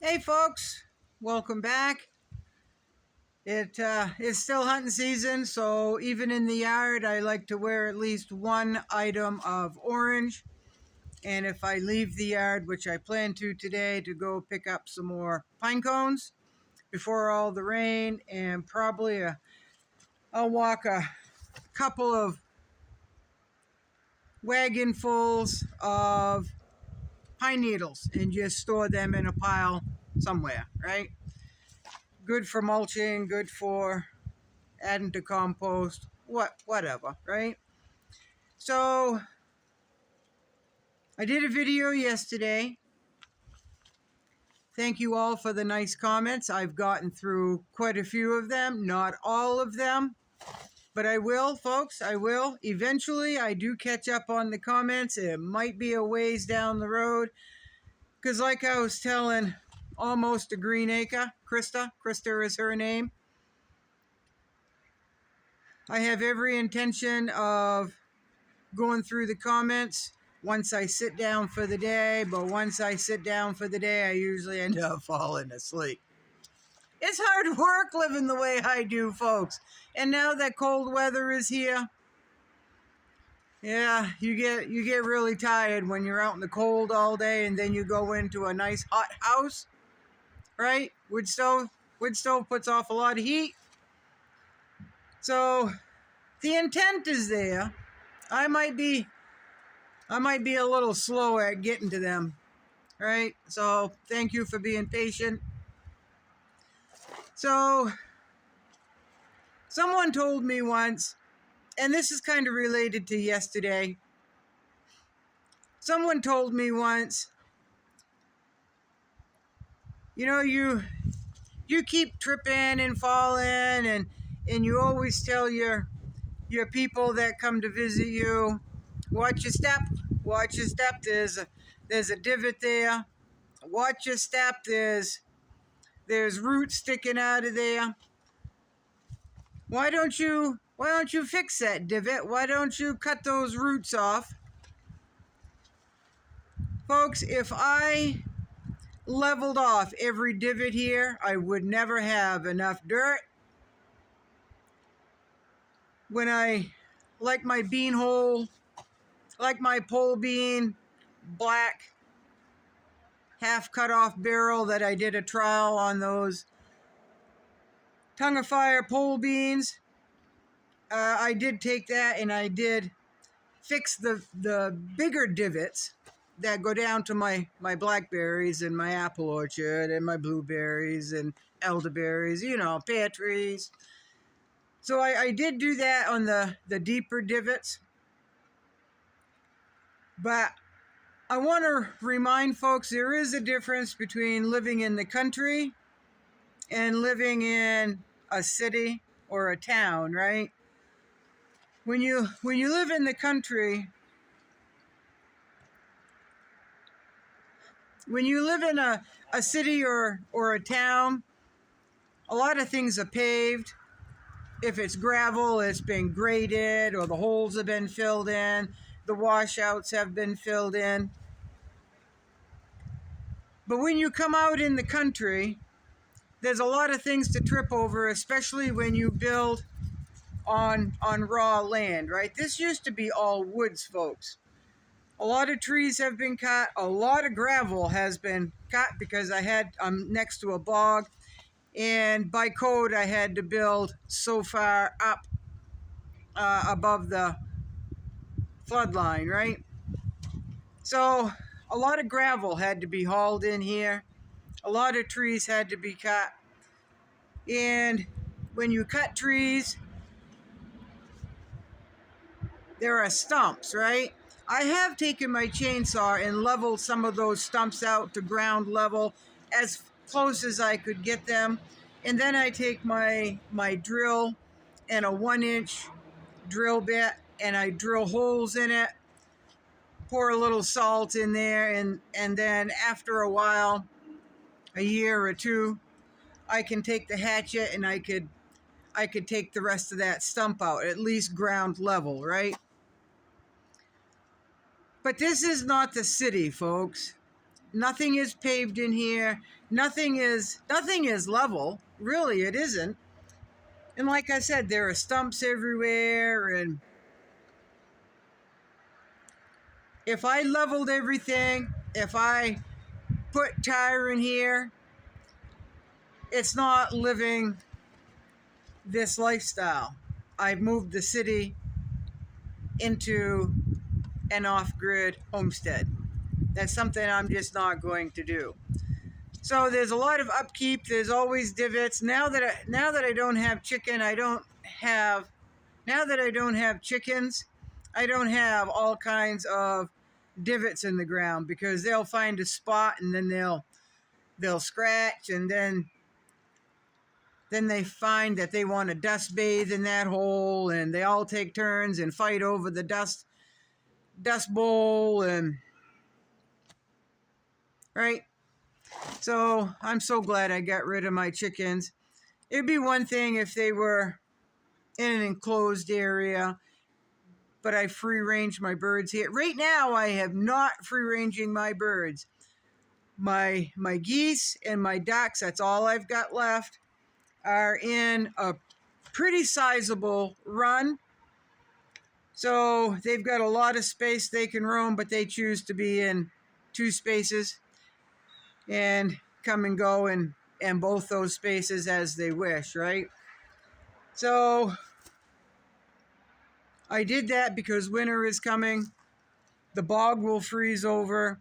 Hey folks, welcome back. It's still hunting season, so even in the yard I like to wear at least one item of orange. And if I leave the yard, which I plan to today, to go pick up some more pine cones before all the rain, and probably I'll walk a couple of wagonfuls of pine needles and just store them in a pile somewhere, right? Good for mulching, good for adding to compost, whatever, right? So I did a video yesterday. Thank you all for the nice comments. I've gotten through quite a few of them, not all of them, but I will, folks, I will. Eventually, I do catch up on the comments. It might be a ways down the road, because like I was telling Almost a Green Acre, Krista is her name, I have every intention of going through the comments once I sit down for the day, but once I sit down for the day, I usually end up falling asleep. It's hard work living the way I do, folks. And now that cold weather is here, yeah, you get really tired when you're out in the cold all day, and then you go into a nice hot house, right? Wood stove puts off a lot of heat. So the intent is there. I might be a little slow at getting to them, right? So thank you for being patient. So someone told me once, and this is kind of related to yesterday. Someone told me once, you know, you keep tripping and falling, and you always tell your people that come to visit you, watch your step, there's a divot there, watch your step, there's roots sticking out of there. Why don't you fix that divot? Why don't you cut those roots off? Folks, if I leveled off every divot here, I would never have enough dirt. When I, like my bean hole, like my pole bean, black, half cut off barrel that I did a trial on those tongue of fire pole beans, I did take that and I did fix the bigger divots that go down to my blackberries and my apple orchard and my blueberries and elderberries, you know, pear trees. So I did do that on the deeper divots. But I want to remind folks there is a difference between living in the country and living in a city or a town, right? When you live in the country, when you live in a city or a town, a lot of things are paved. If it's gravel, it's been graded, or the holes have been filled in, the washouts have been filled in. But when you come out in the country, there's a lot of things to trip over, especially when you build on raw land, right? This used to be all woods, folks. A lot of trees have been cut. A lot of gravel has been cut because I'm next to a bog, and by code I had to build so far up above the flood line, right? So a lot of gravel had to be hauled in here. A lot of trees had to be cut. And when you cut trees, there are stumps, right? I have taken my chainsaw and leveled some of those stumps out to ground level as close as I could get them. And then I take my drill and a 1-inch drill bit and I drill holes in it, pour a little salt in there, and then after a while, a year or two, I can take the hatchet and I could take the rest of that stump out, at least ground level, right? But this is not the city, folks. Nothing is paved in here. Nothing is level. Really, it isn't. And like I said, there are stumps everywhere. And if I leveled everything, if I put tire in here, it's not living this lifestyle. I've moved the city into an off-grid homestead. That's something I'm just not going to do. So there's a lot of upkeep. There's always divots. Now that I don't have chickens, I don't have all kinds of divots in the ground, because they'll find a spot and then they'll scratch, and then they find that they want to dust bathe in that hole, and they all take turns and fight over the dust bowl, and right. So I'm so glad I got rid of my chickens. It'd be one thing if they were in an enclosed area, but I free range my birds here. Right now, I have not free ranging my birds. My geese and my ducks, that's all I've got left, are in a pretty sizable run. So they've got a lot of space they can roam, but they choose to be in 2 spaces and come and go in both those spaces as they wish, right? So I did that because winter is coming. The bog will freeze over.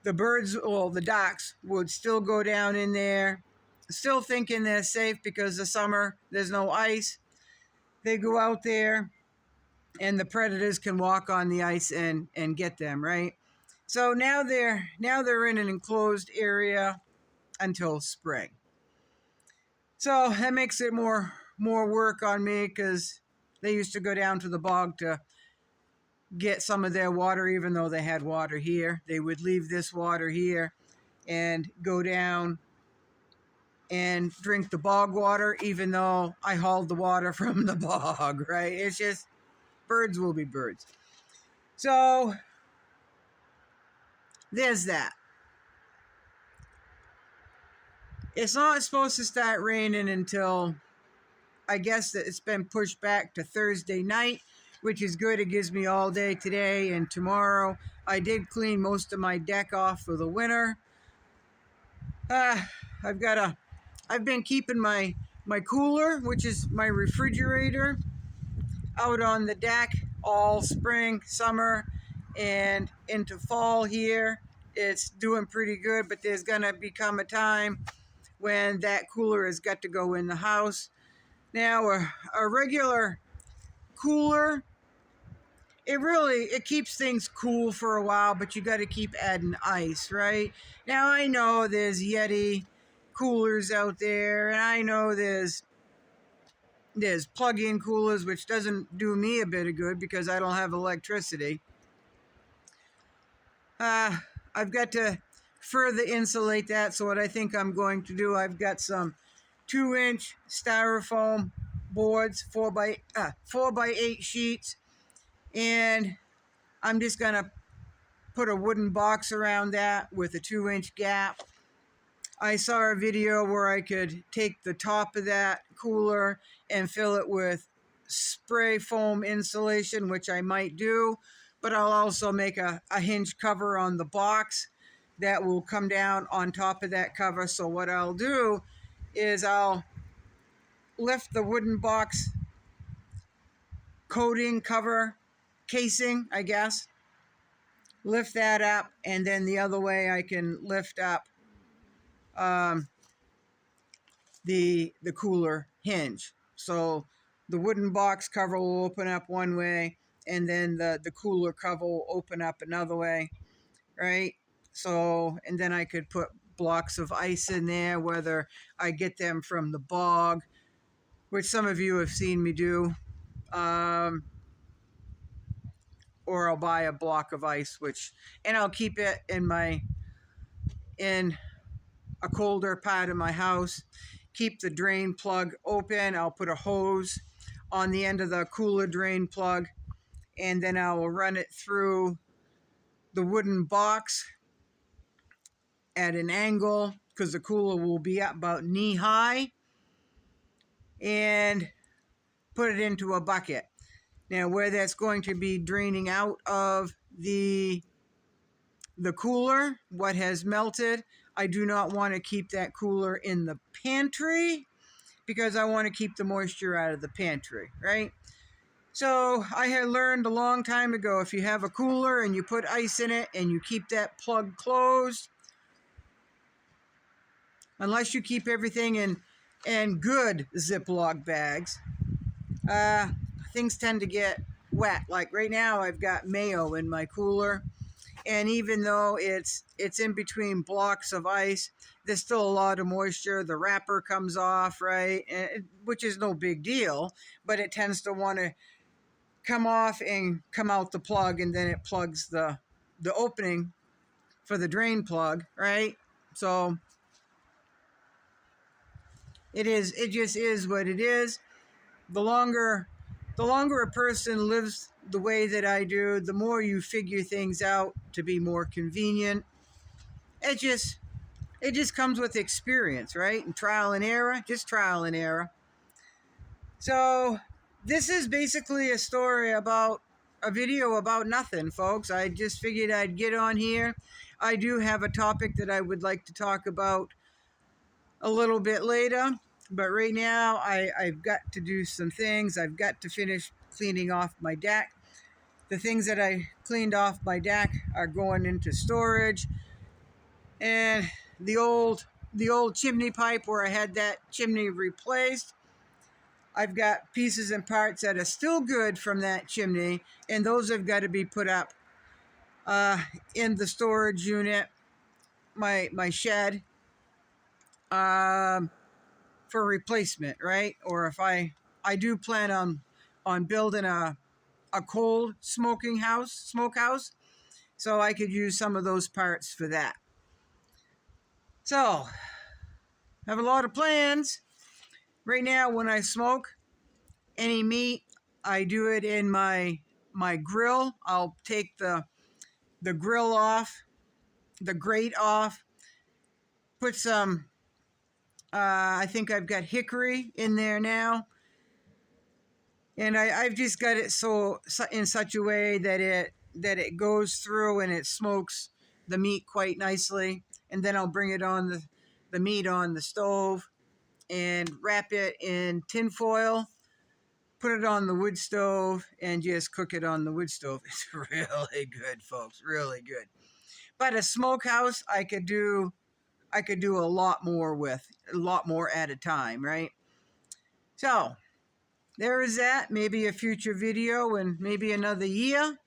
The birds, well, the ducks would still go down in there, still thinking they're safe because the summer, there's no ice. They go out there and the predators can walk on the ice and get them, right? So now they're in an enclosed area until spring. So that makes it more work on me, because they used to go down to the bog to get some of their water, even though they had water here. They would leave this water here and go down and drink the bog water, even though I hauled the water from the bog, right? It's just, birds will be birds. So there's that. It's not supposed to start raining until, I guess that it's been pushed back to Thursday night, which is good. It gives me all day today and tomorrow. I did clean most of my deck off for the winter. I've been keeping my cooler, which is my refrigerator, out on the deck all spring, summer, and into fall here. It's doing pretty good, but there's gonna become a time when that cooler has got to go in the house. Now, a regular cooler, it keeps things cool for a while, but you got to keep adding ice, right? Now, I know there's Yeti coolers out there, and I know there's plug-in coolers, which doesn't do me a bit of good because I don't have electricity. I've got to further insulate that, so what I think I'm going to do, I've got some 2-inch styrofoam boards, 4x8 sheets, and I'm just gonna put a wooden box around that with a 2-inch gap. I saw a video where I could take the top of that cooler and fill it with spray foam insulation, which I might do, but I'll also make a hinge cover on the box that will come down on top of that cover. So what I'll do is I'll lift the wooden box coating, cover, casing, I guess, lift that up, and then the other way I can lift up the cooler hinge. So the wooden box cover will open up one way, and then the cooler cover will open up another way, right? So, and then I could put blocks of ice in there, whether I get them from the bog, which some of you have seen me do, or I'll buy a block of ice, and I'll keep it in a colder part of my house. Keep the drain plug open. I'll put a hose on the end of the cooler drain plug, and then I will run it through the wooden box at an angle because the cooler will be up about knee high, and put it into a bucket. Now, where that's going to be draining out of the cooler, what has melted, I do not want to keep that cooler in the pantry because I want to keep the moisture out of the pantry, right? So I had learned a long time ago, if you have a cooler and you put ice in it and you keep that plug closed, unless you keep everything in good Ziploc bags, things tend to get wet. Like right now, I've got mayo in my cooler, and even though it's in between blocks of ice, there's still a lot of moisture. The wrapper comes off, right? Which is no big deal, but it tends to want to come off and come out the plug, and then it plugs the opening for the drain plug, right? So it just is what it is. The longer a person lives the way that I do, the more you figure things out to be more convenient. It just comes with experience, right? And trial and error, just trial and error. So this is basically a story about a video about nothing, folks. I just figured I'd get on here. I do have a topic that I would like to talk about a little bit later, but right now I've got to do some things. I've got to finish cleaning off my deck. The things that I cleaned off my deck are going into storage, and the old chimney pipe where I had that chimney replaced, I've got pieces and parts that are still good from that chimney, and those have got to be put up in the storage unit, my shed, for replacement, right? Or if I do plan on building a cold smokehouse, so I could use some of those parts for that. So I have a lot of plans. Right now, when I smoke any meat, I do it in my grill. I'll take the grill off, the grate off, put some, I think I've got hickory in there now. And I've just got it so in such a way that it goes through and it smokes the meat quite nicely. And then I'll bring it on the meat on the stove and wrap it in tin foil, put it on the wood stove, and just cook it on the wood stove. It's really good, folks, really good. But a smokehouse, I could do a lot more with, a lot more at a time, right? So there is that. Maybe a future video and maybe another year.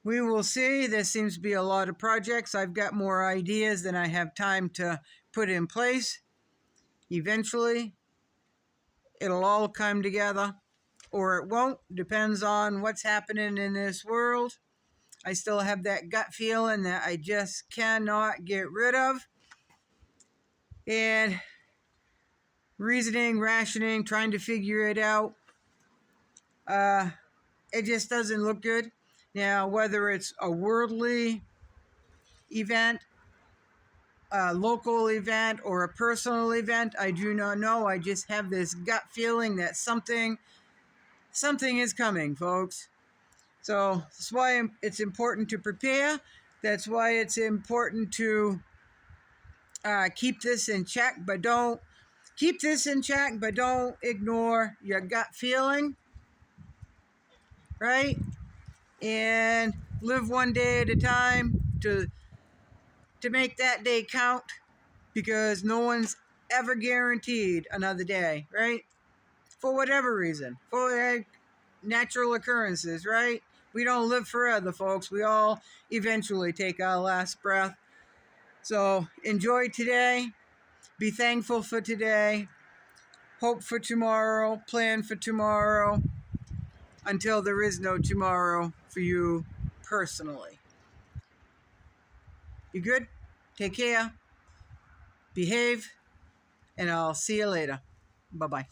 We will see. There seems to be a lot of projects. I've got more ideas than I have time to put in place. Eventually, it'll all come together, or it won't. Depends on what's happening in this world. I still have that gut feeling that I just cannot get rid of. And reasoning, rationing, trying to figure it out. It just doesn't look good. Now, whether it's a worldly event, a local event, or a personal event, I do not know. I just have this gut feeling that something is coming, folks. So that's why it's important to prepare. That's why it's important to keep this in check, but don't ignore your gut feeling, right? And live one day at a time to make that day count, because no one's ever guaranteed another day, right? For whatever reason, for natural occurrences, right? We don't live forever, folks. We all eventually take our last breath. So enjoy today. Be thankful for today. Hope for tomorrow. Plan for tomorrow. Until there is no tomorrow for you personally. You good? Take care. Behave. And I'll see you later. Bye-bye.